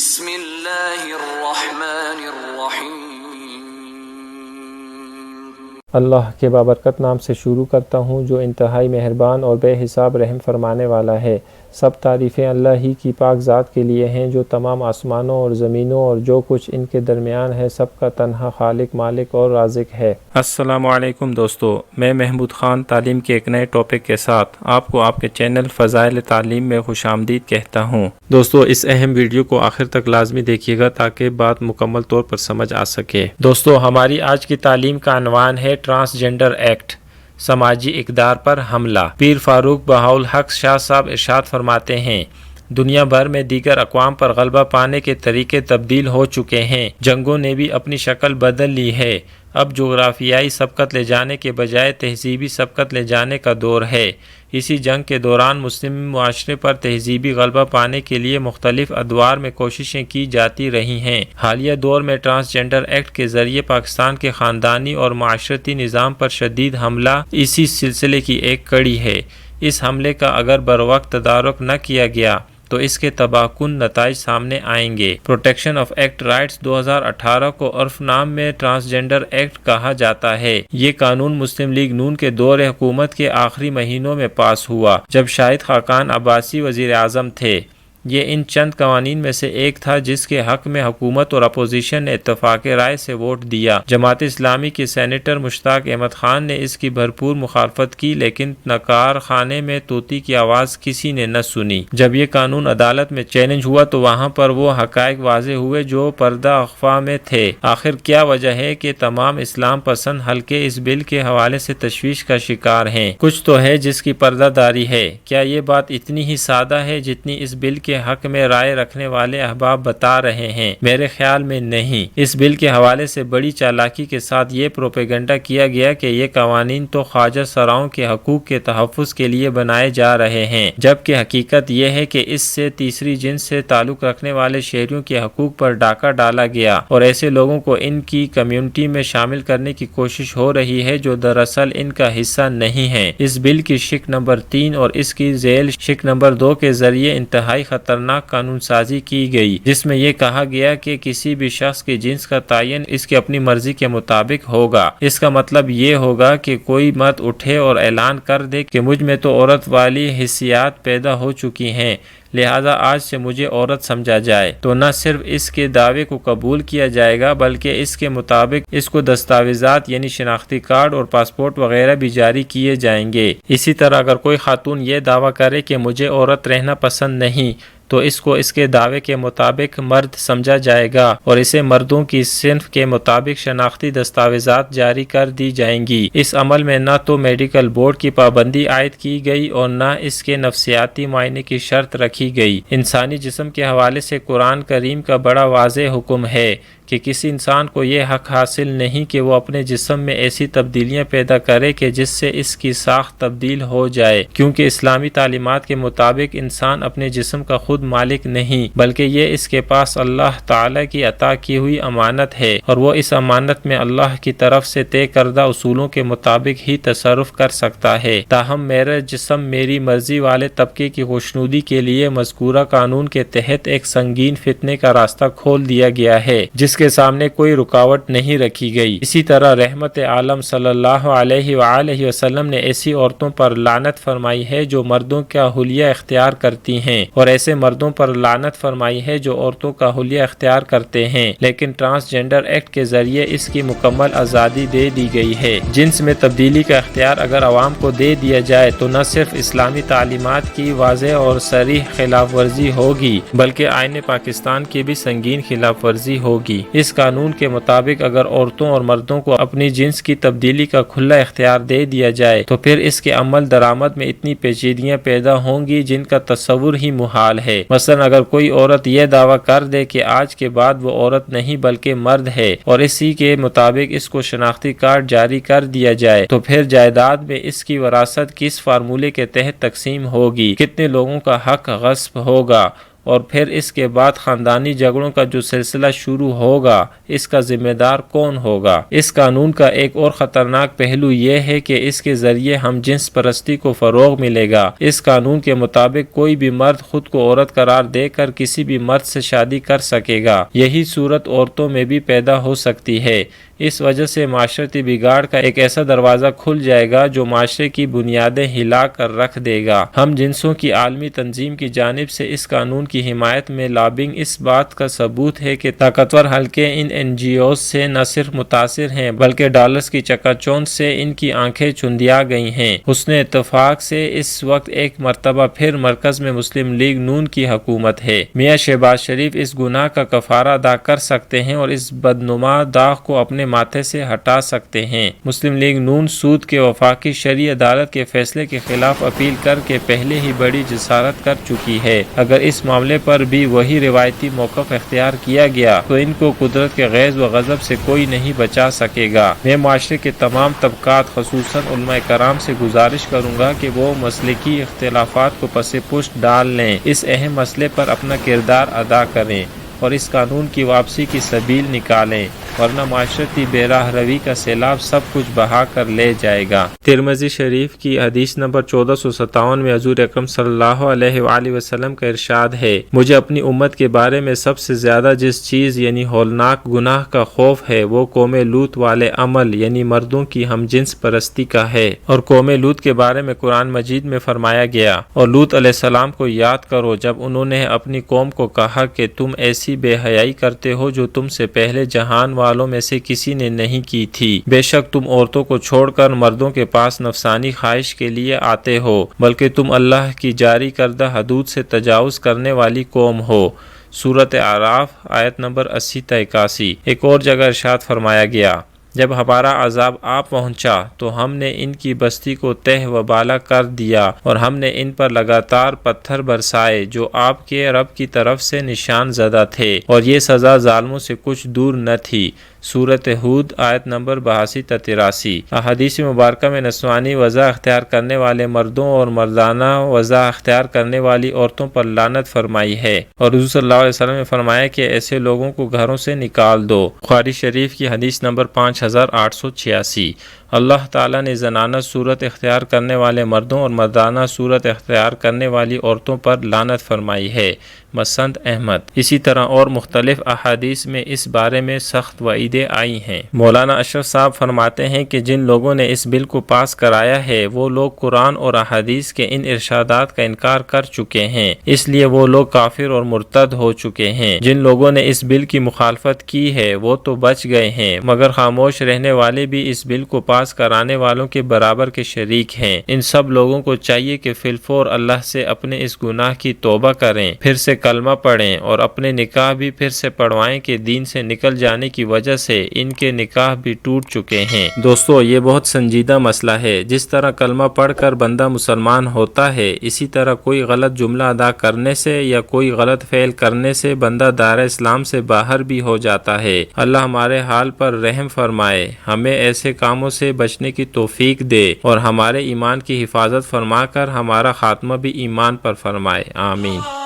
بسم اللہ الرحمن الرحیم۔ اللہ کے بابرکت نام سے شروع کرتا ہوں جو انتہائی مہربان اور بے حساب رحم فرمانے والا ہے۔ سب تعریفیں اللہ ہی کی پاک ذات کے لیے ہیں جو تمام آسمانوں اور زمینوں اور جو کچھ ان کے درمیان ہے سب کا تنہا خالق، مالک اور رازق ہے۔ السلام علیکم دوستو، میں محمود خان تعلیم کے ایک نئے ٹاپک کے ساتھ آپ کو آپ کے چینل فضائل تعلیم میں خوش آمدید کہتا ہوں۔ دوستو، اس اہم ویڈیو کو آخر تک لازمی دیکھیے گا تاکہ بات مکمل طور پر سمجھ آ سکے۔ دوستو، ہماری آج کی تعلیم کا عنوان ہے ٹرانسجنڈر ایکٹ، سماجی اقدار پر حملہ۔ پیر فاروق بہاءالحق شاہ صاحب ارشاد فرماتے ہیں، دنیا بھر میں دیگر اقوام پر غلبہ پانے کے طریقے تبدیل ہو چکے ہیں، جنگوں نے بھی اپنی شکل بدل لی ہے، اب جغرافیائی سبقت لے جانے کے بجائے تہذیبی سبقت لے جانے کا دور ہے۔ اسی جنگ کے دوران مسلم معاشرے پر تہذیبی غلبہ پانے کے لیے مختلف ادوار میں کوششیں کی جاتی رہی ہیں۔ حالیہ دور میں ٹرانسجنڈر ایکٹ کے ذریعے پاکستان کے خاندانی اور معاشرتی نظام پر شدید حملہ اسی سلسلے کی ایک کڑی ہے۔ اس حملے کا اگر بروقت تدارک نہ کیا گیا تو اس کے تباہ کن نتائج سامنے آئیں گے۔ پروٹیکشن آف ایکٹ رائٹس 2018 کو عرف نام میں ٹرانسجنڈر ایکٹ کہا جاتا ہے۔ یہ قانون مسلم لیگ نون کے دور حکومت کے آخری مہینوں میں پاس ہوا جب شاہد خاقان عباسی وزیر اعظم تھے۔ یہ ان چند قوانین میں سے ایک تھا جس کے حق میں حکومت اور اپوزیشن نے اتفاق رائے سے ووٹ دیا۔ جماعت اسلامی کے سینیٹر مشتاق احمد خان نے اس کی بھرپور مخالفت کی، لیکن نقار خانے میں طوطی کی آواز کسی نے نہ سنی۔ جب یہ قانون عدالت میں چیلنج ہوا تو وہاں پر وہ حقائق واضح ہوئے جو پردہ اخفا میں تھے۔ آخر کیا وجہ ہے کہ تمام اسلام پسند حلقے اس بل کے حوالے سے تشویش کا شکار ہیں؟ کچھ تو ہے جس کی پردہ داری ہے۔ کیا یہ بات اتنی ہی سادہ ہے جتنی اس بل کے حق میں رائے رکھنے والے احباب بتا رہے ہیں؟ میرے خیال میں نہیں۔ اس بل کے حوالے سے بڑی چالاکی کے ساتھ یہ پروپیگنڈا کیا گیا کہ یہ قوانین تو خواجہ سراؤں کے حقوق کے تحفظ کے لیے بنائے جا رہے ہیں، جبکہ حقیقت یہ ہے کہ اس سے تیسری جنس سے تعلق رکھنے والے شہریوں کے حقوق پر ڈاکہ ڈالا گیا اور ایسے لوگوں کو ان کی کمیونٹی میں شامل کرنے کی کوشش ہو رہی ہے جو دراصل ان کا حصہ نہیں ہیں۔ اس بل کی شق نمبر 3 اور اس کی ذیل شق نمبر 2 کے ذریعے انتہائی خطرناک قانون سازی کی گئی، جس میں یہ کہا گیا کہ کسی بھی شخص کی جنس کا تعین اس کی اپنی مرضی کے مطابق ہوگا۔ اس کا مطلب یہ ہوگا کہ کوئی مرد اٹھے اور اعلان کر دے کہ مجھ میں تو عورت والی حیثیات پیدا ہو چکی ہیں، لہذا آج سے مجھے عورت سمجھا جائے، تو نہ صرف اس کے دعوے کو قبول کیا جائے گا بلکہ اس کے مطابق اس کو دستاویزات یعنی شناختی کارڈ اور پاسپورٹ وغیرہ بھی جاری کیے جائیں گے۔ اسی طرح اگر کوئی خاتون یہ دعویٰ کرے کہ مجھے عورت رہنا پسند نہیں تو اس کو اس کے دعوے کے مطابق مرد سمجھا جائے گا اور اسے مردوں کی صنف کے مطابق شناختی دستاویزات جاری کر دی جائیں گی۔ اس عمل میں نہ تو میڈیکل بورڈ کی پابندی عائد کی گئی اور نہ اس کے نفسیاتی معائنے کی شرط رکھی گئی۔ انسانی جسم کے حوالے سے قرآن کریم کا بڑا واضح حکم ہے کہ کسی انسان کو یہ حق حاصل نہیں کہ وہ اپنے جسم میں ایسی تبدیلیاں پیدا کرے کہ جس سے اس کی ساخت تبدیل ہو جائے، کیونکہ اسلامی تعلیمات کے مطابق انسان اپنے جسم کا خود مالک نہیں بلکہ یہ اس کے پاس اللہ تعالی کی عطا کی ہوئی امانت ہے اور وہ اس امانت میں اللہ کی طرف سے طے کردہ اصولوں کے مطابق ہی تصرف کر سکتا ہے۔ تاہم میرا جسم میری مرضی والے طبقے کی خوشنودی کے لیے مذکورہ قانون کے تحت ایک سنگین فتنے کا راستہ کھول دیا گیا ہے جس کے سامنے کوئی رکاوٹ نہیں رکھی گئی۔ اسی طرح رحمت عالم صلی اللہ علیہ وآلہ وسلم نے ایسی عورتوں پر لعنت فرمائی ہے جو مردوں کا حلیہ اختیار کرتی ہیں اور ایسے مردوں پر لعنت فرمائی ہے جو عورتوں کا حلیہ اختیار کرتے ہیں، لیکن ٹرانسجنڈر ایکٹ کے ذریعے اس کی مکمل آزادی دے دی گئی ہے۔ جنس میں تبدیلی کا اختیار اگر عوام کو دے دیا جائے تو نہ صرف اسلامی تعلیمات کی واضح اور صریح خلاف ورزی ہوگی بلکہ آئین پاکستان کی بھی سنگین خلاف ورزی ہوگی۔ اس قانون کے مطابق اگر عورتوں اور مردوں کو اپنی جنس کی تبدیلی کا کھلا اختیار دے دیا جائے تو پھر اس کے عمل درآمد میں اتنی پیچیدگیاں پیدا ہوں گی جن کا تصور ہی محال ہے۔ مثلا اگر کوئی عورت یہ دعویٰ کر دے کہ آج کے بعد وہ عورت نہیں بلکہ مرد ہے اور اسی کے مطابق اس کو شناختی کارڈ جاری کر دیا جائے تو پھر جائیداد میں اس کی وراثت کس فارمولے کے تحت تقسیم ہوگی، کتنے لوگوں کا حق غصب ہوگا اور پھر اس کے بعد خاندانی جھگڑوں کا جو سلسلہ شروع ہوگا، اس کا ذمہ دار کون ہوگا؟ اس قانون کا ایک اور خطرناک پہلو یہ ہے کہ اس کے ذریعے ہم جنس پرستی کو فروغ ملے گا۔ اس قانون کے مطابق کوئی بھی مرد خود کو عورت قرار دے کر کسی بھی مرد سے شادی کر سکے گا۔ یہی صورت عورتوں میں بھی پیدا ہو سکتی ہے۔ اس وجہ سے معاشرتی بگاڑ کا ایک ایسا دروازہ کھل جائے گا جو معاشرے کی بنیادیں ہلا کر رکھ دے گا۔ ہم جنسوں کی عالمی تنظیم کی جانب سے اس قانون کی حمایت میں لابنگ اس بات کا ثبوت ہے کہ طاقتور حلقے ان NGOز سے نہ صرف متاثر ہیں بلکہ ڈالرز کی چکا چوند سے ان کی آنکھیں چندیا گئی ہیں۔ حسن اتفاق سے اس وقت ایک مرتبہ پھر مرکز میں مسلم لیگ نون کی حکومت ہے۔ میاں شہباز شریف اس گناہ کا کفارہ ادا کر سکتے ہیں اور اس بدنما داغ کو اپنے ماتھے سے ہٹا سکتے ہیں۔ مسلم لیگ نون سود کے وفاقی شرعی عدالت کے فیصلے کے خلاف اپیل کر کے پہلے ہی بڑی جسارت کر چکی ہے۔ اگر اس معاملے پر بھی وہی روایتی موقف اختیار کیا گیا تو ان کو قدرت کے غیظ و غضب سے کوئی نہیں بچا سکے گا۔ میں معاشرے کے تمام طبقات خصوصاً علماء کرام سے گزارش کروں گا کہ وہ مسلکی اختلافات کو پس پشت ڈال لیں، اس اہم مسئلے پر اپنا کردار ادا کریں اور اس قانون کی واپسی کی سبیل نکالیں، ورنہ معاشرتی بے راہ روی کا سیلاب سب کچھ بہا کر لے جائے گا۔ ترمذی شریف کی حدیث نمبر 1457 میں حضور اکرم صلی اللہ علیہ وآلہ وسلم کا ارشاد ہے، مجھے اپنی امت کے بارے میں سب سے زیادہ جس چیز یعنی ہولناک گناہ کا خوف ہے وہ قوم لوط والے عمل یعنی مردوں کی ہم جنس پرستی کا ہے۔ اور قوم لوط کے بارے میں قرآن مجید میں فرمایا گیا، اور لوط علیہ السلام کو یاد کرو جب انہوں نے اپنی قوم کو کہا کہ تم ایسی بے حیائی کرتے ہو جو تم سے پہلے جہان والوں میں سے کسی نے نہیں کی تھی۔ بے شک تم عورتوں کو چھوڑ کر مردوں کے پاس نفسانی خواہش کے لیے آتے ہو، بلکہ تم اللہ کی جاری کردہ حدود سے تجاوز کرنے والی قوم ہو۔ سورۃ اعراف آیت نمبر 80 تا 81۔ ایک اور جگہ ارشاد فرمایا گیا، جب ہمارا عذاب آ پہنچا تو ہم نے ان کی بستی کو تہ و بالا کر دیا اور ہم نے ان پر لگاتار پتھر برسائے جو آپ کے رب کی طرف سے نشان زدہ تھے، اور یہ سزا ظالموں سے کچھ دور نہ تھی۔ سورۃ ہود آیت نمبر 82 تا 83۔ احادیث مبارکہ میں نسوانی وضع اختیار کرنے والے مردوں اور مردانہ وضع اختیار کرنے والی عورتوں پر لعنت فرمائی ہے، اور حضور صلی اللہ علیہ وسلم نے فرمایا کہ ایسے لوگوں کو گھروں سے نکال دو۔ بخاری شریف کی حدیث نمبر 5886۔ اللہ تعالیٰ نے زنانہ صورت اختیار کرنے والے مردوں اور مردانہ صورت اختیار کرنے والی عورتوں پر لعنت فرمائی ہے۔ مسند احمد۔ اسی طرح اور مختلف احادیث میں اس بارے میں سخت وعیدیں آئی ہیں۔ مولانا اشرف صاحب فرماتے ہیں کہ جن لوگوں نے اس بل کو پاس کرایا ہے وہ لوگ قرآن اور احادیث کے ان ارشادات کا انکار کر چکے ہیں، اس لیے وہ لوگ کافر اور مرتد ہو چکے ہیں۔ جن لوگوں نے اس بل کی مخالفت کی ہے وہ تو بچ گئے ہیں، مگر خاموش رہنے والے بھی اس بل کو پاس کرانے والوں کے برابر کے شریک ہیں۔ ان سب لوگوں کو چاہیے کہ فی الفور اللہ سے اپنے اس گناہ کی توبہ کریں، پھر سے کلمہ پڑھیں اور اپنے نکاح بھی پھر سے پڑھوائیں کہ دین سے نکل جانے کی وجہ سے ان کے نکاح بھی ٹوٹ چکے ہیں۔ دوستو، یہ بہت سنجیدہ مسئلہ ہے۔ جس طرح کلمہ پڑھ کر بندہ مسلمان ہوتا ہے، اسی طرح کوئی غلط جملہ ادا کرنے سے یا کوئی غلط فعل کرنے سے بندہ دائرہ اسلام سے باہر بھی ہو جاتا ہے۔ اللہ ہمارے حال پر رحم فرمائے، ہمیں ایسے کاموں سے بچنے کی توفیق دے اور ہمارے ایمان کی حفاظت فرما کر ہمارا خاتمہ بھی ایمان پر فرمائے، آمین۔